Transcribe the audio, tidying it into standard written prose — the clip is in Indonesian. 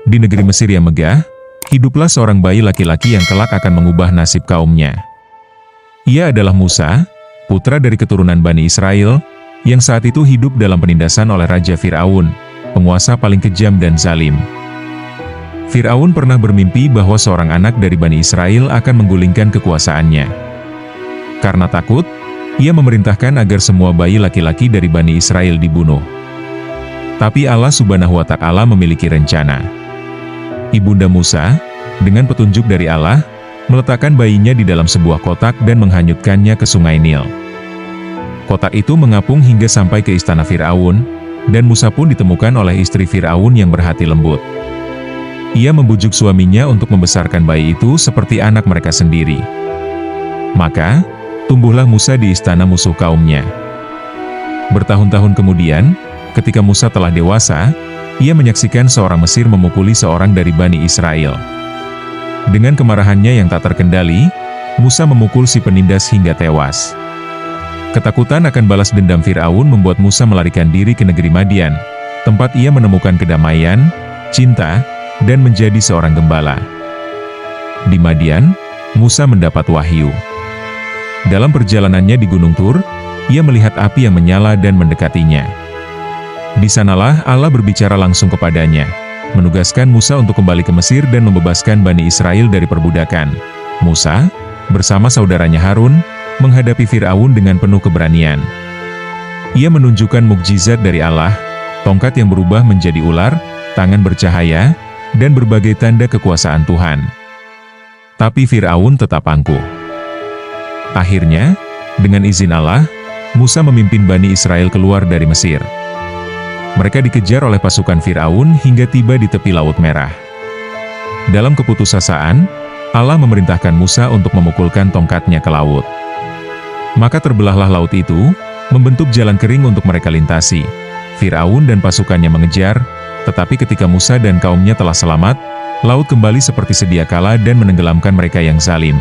Di negeri Mesir yang megah, hiduplah seorang bayi laki-laki yang kelak akan mengubah nasib kaumnya. Ia adalah Musa, putra dari keturunan Bani Israel, yang saat itu hidup dalam penindasan oleh Raja Fir'aun, penguasa paling kejam dan zalim. Fir'aun pernah bermimpi bahwa seorang anak dari Bani Israel akan menggulingkan kekuasaannya. Karena takut, ia memerintahkan agar semua bayi laki-laki dari Bani Israel dibunuh. Tapi Allah Subhanahu wa Ta'ala memiliki rencana. Ibunda Musa, dengan petunjuk dari Allah, meletakkan bayinya di dalam sebuah kotak dan menghanyutkannya ke Sungai Nil. Kotak itu mengapung hingga sampai ke istana Fir'aun, dan Musa pun ditemukan oleh istri Fir'aun yang berhati lembut. Ia membujuk suaminya untuk membesarkan bayi itu seperti anak mereka sendiri. Maka, tumbuhlah Musa di istana musuh kaumnya. Bertahun-tahun kemudian, ketika Musa telah dewasa, ia menyaksikan seorang Mesir memukuli seorang dari Bani Israel. Dengan kemarahannya yang tak terkendali, Musa memukul si penindas hingga tewas. Ketakutan akan balas dendam Fir'aun membuat Musa melarikan diri ke negeri Madian, tempat ia menemukan kedamaian, cinta, dan menjadi seorang gembala. Di Madian, Musa mendapat wahyu. Dalam perjalanannya di Gunung Tur, ia melihat api yang menyala dan mendekatinya. Di sanalah Allah berbicara langsung kepadanya, menugaskan Musa untuk kembali ke Mesir dan membebaskan Bani Israel dari perbudakan. Musa, bersama saudaranya Harun, menghadapi Fir'aun dengan penuh keberanian. Ia menunjukkan mukjizat dari Allah, tongkat yang berubah menjadi ular, tangan bercahaya, dan berbagai tanda kekuasaan Tuhan. Tapi Fir'aun tetap angkuh. Akhirnya, dengan izin Allah, Musa memimpin Bani Israel keluar dari Mesir. Mereka dikejar oleh pasukan Fir'aun hingga tiba di tepi Laut Merah. Dalam keputusasaan, Allah memerintahkan Musa untuk memukulkan tongkatnya ke laut. Maka terbelahlah laut itu, membentuk jalan kering untuk mereka lintasi. Fir'aun dan pasukannya mengejar, tetapi ketika Musa dan kaumnya telah selamat, laut kembali seperti sedia kala dan menenggelamkan mereka yang zalim.